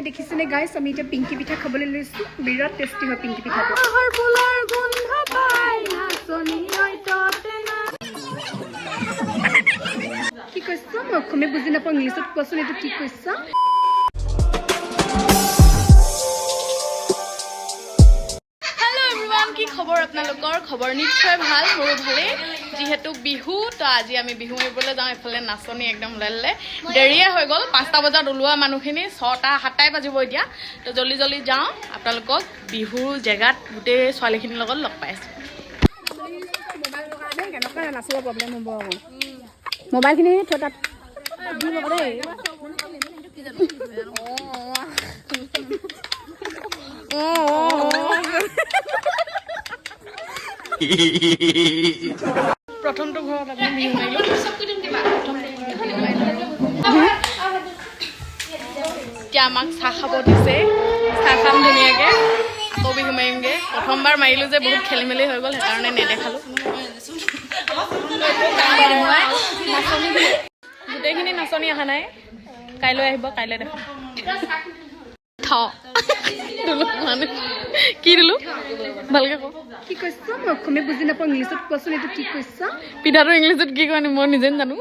দেখিছেনে গাইছ আমি এতিয়া পিংকি পিঠা খাবলৈ লৈছো বিৰাট টেষ্টি হয় পিংকি পিঠাটো কি কৈছ মই অসমীয়া বুজি নাপাওঁ ইংলিছত কোৱাচোন এইটো কি কৈছ কি খবৰ আপোনালোকৰ খবৰ নিশ্চয় ভাল মোৰো ভালে যিহেতু বিহু তো আজি আমি বিহু মাৰিবলৈ যাওঁ এফালে নাচনি একদম লেলে দেৰিয়ে হৈ গ'ল 5টা বজাত ওলোৱা মানুহখিনি 6টা 7টাই বাজিব এতিয়া তো জলদি জলদি যাওঁ আপোনালোকক বিহুৰ জেগাত গোটেই ছোৱালীখিনিৰ লগত লগ পাই আছোঁ নাচিব প্ৰব্লেম হ'ব মোবাইলখিনি থৈ তাত দি ল'ব দেই প্ৰথমটো ঘৰত আমি বিহু মাৰিলোঁ এতিয়া আমাক চাহ খাব দিছে চাহ খাম ধুনীয়াকৈ আকৌ বিহু মাৰিমগৈ প্ৰথমবাৰ মাৰিলোঁ যে বহুত খেলি মেলি হৈ গ'ল সেইকাৰণে নেদেখালোঁ গোটেইখিনি নাচনি অহা নাই কাইলৈ আহিব কাইলৈ দেখাম কি দিলো ভালকে কওঁ কি কৈছ মই অসমীয়া বুজি নাপাওঁ ইংলিছত কোৱাচোন এইটো কি কৈছ পিঠাটো ইংলিছত কি কয় মই নিজে জানো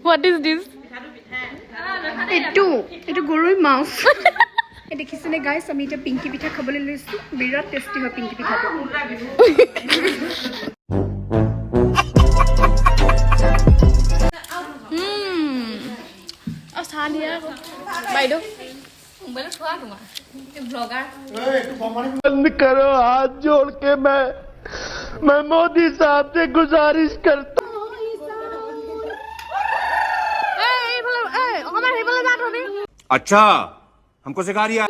হোৱাট ইজ দিছ এইটো গৰৈ মাছ দেখিছেনে গাইছ আমি এতিয়া পিংকি পিঠা খাবলৈ লৈছো বিৰাট টেষ্টি হয় পিংকি পিঠাটো চাহ দিয়া বাইদেউ बंद करो हाथ जोड़ के मैं मोदी साहब से गुजारिश करता अच्छा हमको सिखा रही है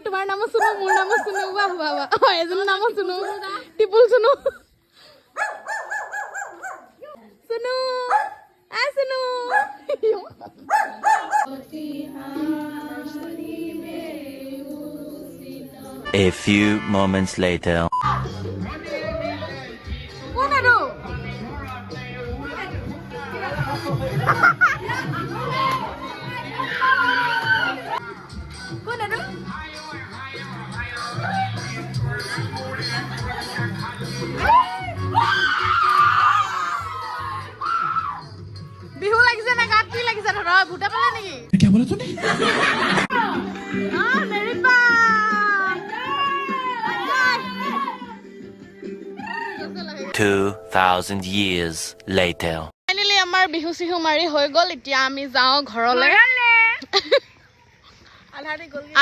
তোমাৰ নাম শুনো মোৰ নাম শুনো বাহ বাহ এজনৰ নাম শুনো টিপুল শুনো শুনো শুনো A few moments later. Bihu লাগিছে না গাত কি লাগিছে ধৰ ভূতে পালে নেকি क्या बोला तूने 2000 years later. ফাইনালি আমাৰ বিহু সিহু মাৰি হৈ গ'ল এতিয়া আমি যাওঁ ঘৰলৈ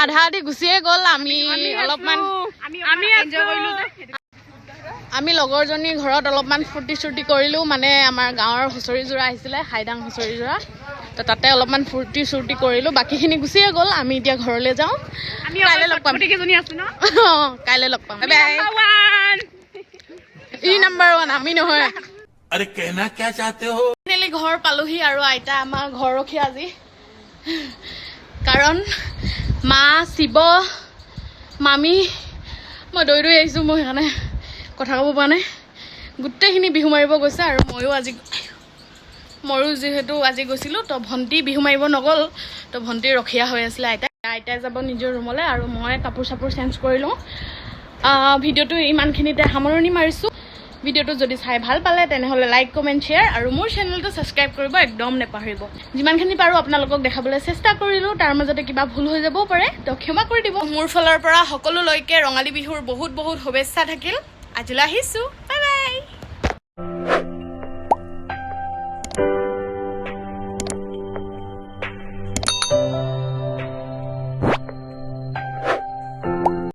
আধা দি গুছিয়ে গ'ল আমি অলপমান আমি এনজয় কৰিলো আমি লগৰজনীৰ ঘৰত অলপমান ফূৰ্তি চূৰ্তি কৰিলোঁ মানে আমাৰ গাঁৱৰ হুঁচৰি যোৰা আহিছিলে হাইদাং হুঁচৰি যোৰা তো তাতে অলপমান ফূৰ্তি চূৰ্তি কৰিলোঁ বাকীখিনি গুচিয়ে গ'ল আমি এতিয়া ঘৰলৈ যাওঁ আমি কাইলৈ লগ পাম গোটেইকেইজনী আছো ন অঁ কাইলৈ লগ পাম নাম্বাৰ 1 আমি নহয় अरे कहना क्या चाहते हो ফাইনেলি ঘৰ পালোহি আৰু আইতা আমাৰ ঘৰ ৰখি আজি কাৰণ মা শিৱ মামী মই দৈ আহিছোঁ মই সেইকাৰণে কথা ক'ব পৰা নাই গোটেইখিনি বিহু মাৰিব গৈছে আৰু ময়ো যিহেতু আজি গৈছিলোঁ তো ভণ্টি বিহু মাৰিব নগ'ল তো ভণ্টি ৰখীয়া হৈ আছিলে আইতাই যাব নিজৰ ৰুমলৈ আৰু মই কাপোৰ চাপোৰ চেঞ্জ কৰি লওঁ ভিডিঅ'টো ইমানখিনিতে সামৰণি মাৰিছোঁ ভিডিঅ'টো যদি চাই ভাল পালে তেনেহ'লে লাইক কমেণ্ট শ্বেয়াৰ আৰু মোৰ চেনেলটো ছাবস্ক্ৰাইব কৰিব একদম নেপাহৰিব যিমানখিনি পাৰোঁ আপোনালোকক দেখাবলৈ চেষ্টা কৰিলোঁ তাৰ মাজতে কিবা ভুল হৈ যাবও পাৰে তো ক্ষমা কৰি দিব মোৰ ফালৰ পৰা সকলোলৈকে ৰঙালী বিহুৰ বহুত বহুত শুভেচ্ছা থাকিল আজিলৈ আহিছোঁ বাই বাই